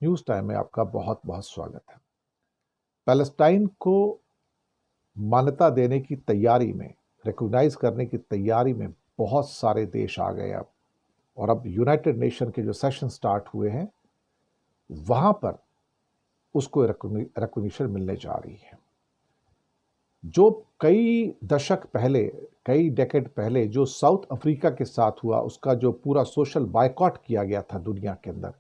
News time में आपका बहुत बहुत स्वागत है। पैलेस्टाइन को मान्यता देने की तैयारी में, रिकॉग्नाइज करने की तैयारी में बहुत सारे देश आ गए अब। और अब यूनाइटेड नेशन के जो सेशन स्टार्ट हुए हैं वहां पर उसको रिकॉग्निशन मिलने जा रही है। जो कई दशक पहले, कई डेकेड पहले जो साउथ अफ्रीका के साथ हुआ, उसका जो पूरा सोशल बायकॉट किया गया था दुनिया के अंदर,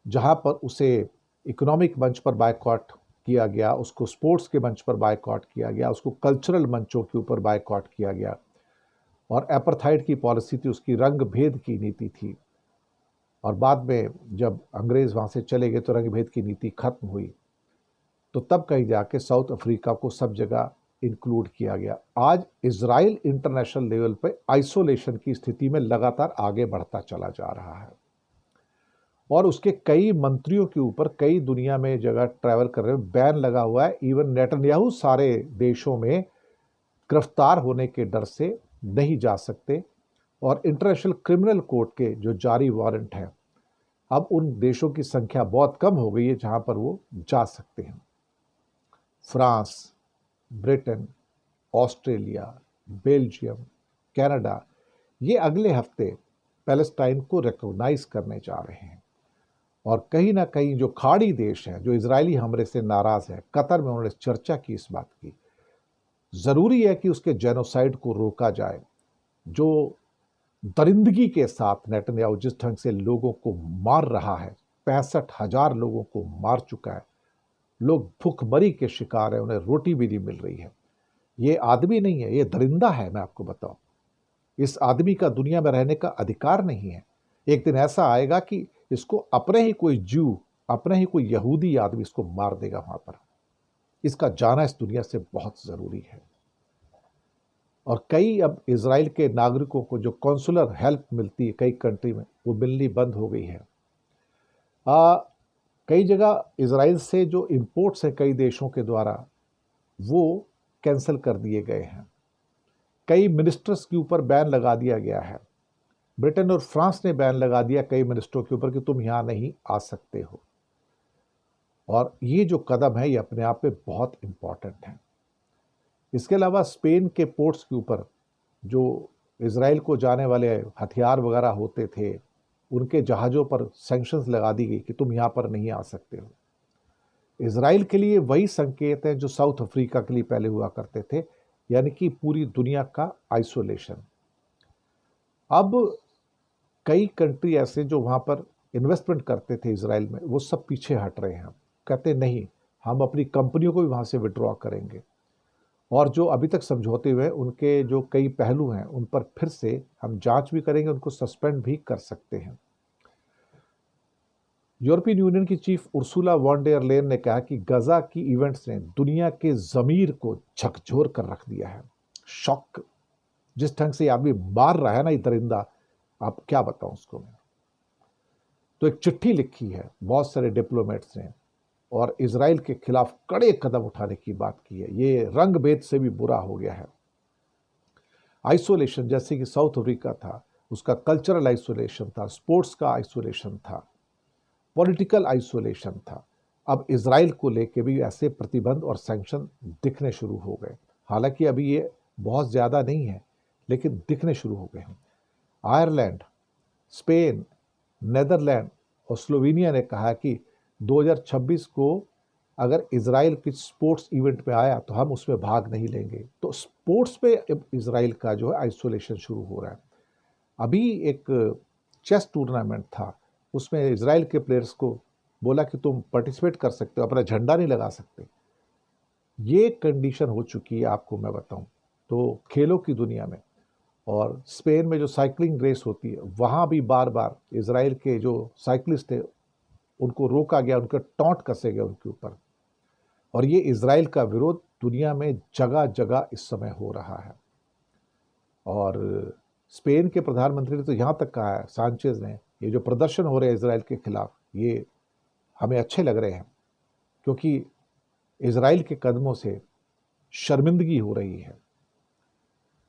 जहां पर उसे इकोनॉमिक मंच पर बायकॉट किया गया, उसको स्पोर्ट्स के मंच पर बायकॉट किया गया, उसको कल्चरल मंचों के ऊपर बायकॉट किया गया। और एपरथाइड की पॉलिसी थी, उसकी रंग भेद की नीति थी। और बाद में जब अंग्रेज वहां से चले गए तो रंग भेद की नीति खत्म हुई। तो तब कहीं जाके साउथ अफ्रीका को सब जगह इंक्लूड किया गया। आज इसराइल इंटरनेशनल लेवल पे आइसोलेशन की स्थिति में लगातार आगे बढ़ता चला जा रहा है। और उसके कई मंत्रियों के ऊपर कई दुनिया में जगह ट्रैवल कर रहे हैं, बैन लगा हुआ है। इवन नेतन्याहू सारे देशों में गिरफ्तार होने के डर से नहीं जा सकते। और इंटरनेशनल क्रिमिनल कोर्ट के जो जारी वारंट हैं, अब उन देशों की संख्या बहुत कम हो गई है जहां पर वो जा सकते हैं। France, Britain, Australia, Belgium, Canada, ये अगले हफ्ते पैलेस्टाइन को रिकॉग्नाइज करने जा रहे हैं। और कहीं ना कहीं जो खाड़ी देश हैं, जो इजरायली हमले से नाराज है, कतर में उन्होंने चर्चा की इस बात की। जरूरी है कि उसके जेनोसाइड को रोका जाए। जो दरिंदगी के साथ नेतन्याहू जिस ढंग से लोगों को मार रहा है, 65,000 लोगों को मार चुका है, लोग भूखमरी के शिकार है, उन्हें रोटी भी नहीं मिल रही है। ये आदमी नहीं है, ये दरिंदा है। मैं आपको बताऊं, इस आदमी का दुनिया में रहने का अधिकार नहीं है। एक दिन ऐसा आएगा कि इसको अपने ही कोई जू, अपने ही कोई यहूदी आदमी इसको मार देगा वहां पर। इसका जाना इस दुनिया से बहुत जरूरी है। और कई अब इसराइल के नागरिकों को जो कॉन्सुलर हेल्प मिलती है कई कंट्री में, वो मिलनी बंद हो गई है। कई जगह इसराइल से जो इंपोर्ट्स हैं कई देशों के द्वारा, वो कैंसिल कर दिए गए हैं। कई मिनिस्टर्स के ऊपर बैन लगा दिया गया है। ब्रिटेन और फ्रांस ने बैन लगा दिया कई मिनिस्टरों के ऊपर कि तुम यहां नहीं आ सकते हो। और ये जो कदम है ये अपने आप में बहुत इंपॉर्टेंट है। इसके अलावा स्पेन के पोर्ट्स के ऊपर जो इसराइल को जाने वाले हथियार वगैरह होते थे, उनके जहाज़ों पर सैंक्शंस लगा दी गई कि तुम यहाँ पर नहीं आ सकते हो। इसराइल के लिए वही संकेत है जो साउथ अफ्रीका के लिए पहले हुआ करते थे, यानी कि पूरी दुनिया का आइसोलेशन। अब कई कंट्री ऐसे जो वहाँ पर इन्वेस्टमेंट करते थे इसराइल में, वो सब पीछे हट रहे हैं। कहते नहीं, हम अपनी कंपनियों को भी वहाँ से विड्रॉ करेंगे। और जो अभी तक समझौते हुए उनके जो कई पहलू हैं उन पर फिर से हम जांच भी करेंगे, उनको सस्पेंड भी कर सकते हैं। यूरोपियन यूनियन की chief Ursula von der Leyen ने कहा कि गजा की इवेंट्स ने दुनिया के जमीर को झकझोर कर रख दिया है। शॉक। जिस ढंग से आदमी मार रहा है ना ये दरिंदा, आप क्या बताऊं उसको मैं। तो एक चिट्ठी लिखी है बहुत सारे डिप्लोमेट्स ने और इसराइल के खिलाफ कड़े कदम उठाने की बात की है। ये रंग भेद से भी बुरा हो गया है। आइसोलेशन जैसे कि साउथ अफ्रीका था, उसका कल्चरल आइसोलेशन था, स्पोर्ट्स का आइसोलेशन था, पॉलिटिकल आइसोलेशन था। अब इसराइल को लेके भी ऐसे प्रतिबंध और सैंक्शन दिखने शुरू हो गए। हालांकि अभी ये बहुत ज़्यादा नहीं है, लेकिन दिखने शुरू हो गए हैं। आयरलैंड, स्पेन, नेदरलैंड और स्लोवेनिया ने कहा कि 2026 को अगर इसराइल की स्पोर्ट्स इवेंट में आया तो हम उसमें भाग नहीं लेंगे। तो स्पोर्ट्स पे इसराइल का जो है आइसोलेशन शुरू हो रहा है। अभी एक चेस टूर्नामेंट था, उसमें इसराइल के प्लेयर्स को बोला कि तुम पार्टिसिपेट कर सकते हो, अपना झंडा नहीं लगा सकते। ये कंडीशन हो चुकी है, आपको मैं बताऊं तो खेलों की दुनिया में। और स्पेन में जो साइकिलिंग रेस होती है, वहाँ भी बार बार इसराइल के जो साइकिलिस्ट थे उनको रोका गया, उनके टॉन्ट कसे गए उनके ऊपर। और ये इसराइल का विरोध दुनिया में जगह जगह इस समय हो रहा है। और स्पेन के प्रधानमंत्री ने तो यहाँ तक कहा है, सांचेज ने, ये जो प्रदर्शन हो रहे हैं इसराइल के खिलाफ, ये हमें अच्छे लग रहे हैं क्योंकि इसराइल के कदमों से शर्मिंदगी हो रही है।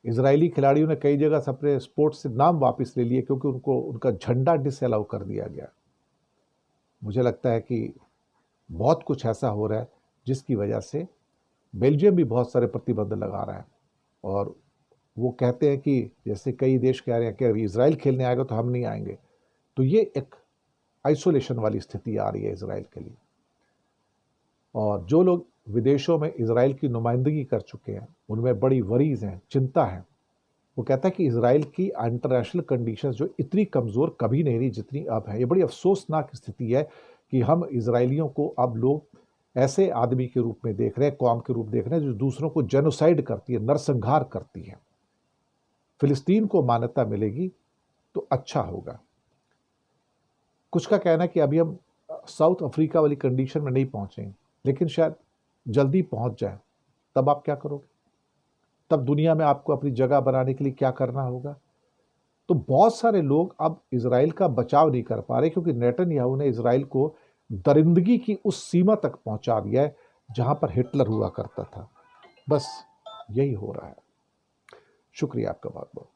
इजरायली खिलाड़ियों ने कई जगह से अपने स्पोर्ट्स से नाम वापस ले लिए क्योंकि उनको उनका झंडा डिसअलाउ कर दिया गया। मुझे लगता है कि बहुत कुछ ऐसा हो रहा है जिसकी वजह से बेल्जियम भी बहुत सारे प्रतिबंध लगा रहा है, और वो कहते हैं कि जैसे कई देश कह रहे हैं कि अगर इजराइल खेलने आएगा तो हम नहीं आएंगे, तो ये एक आइसोलेशन वाली स्थिति आ रही है इजराइल के लिए। और जो लोग विदेशों में इजराइल की नुमाइंदगी कर चुके हैं उनमें बड़ी वरीज हैं, चिंता है। वो कहता है कि इजराइल की इंटरनेशनल कंडीशंस जो इतनी कमज़ोर कभी नहीं रही जितनी अब है। ये बड़ी अफसोसनाक स्थिति है कि हम इजरायलियों को अब लोग ऐसे आदमी के रूप में देख रहे हैं, कौम के रूप देख रहे हैं जो दूसरों को जेनोसाइड करती है, नरसंहार करती है। फिलिस्तीन को मान्यता मिलेगी तो अच्छा होगा। कुछ का कहना है कि अभी हम साउथ अफ्रीका वाली कंडीशन में नहीं पहुंचेंगे, लेकिन शायद जल्दी पहुंच जाए। तब आप क्या करोगे? तब दुनिया में आपको अपनी जगह बनाने के लिए क्या करना होगा? तो बहुत सारे लोग अब इजराइल का बचाव नहीं कर पा रहे, क्योंकि नेतन्याहू ने इजराइल को दरिंदगी की उस सीमा तक पहुंचा दिया है जहां पर हिटलर हुआ करता था। बस यही हो रहा है। शुक्रिया आपका बहुत बहुत।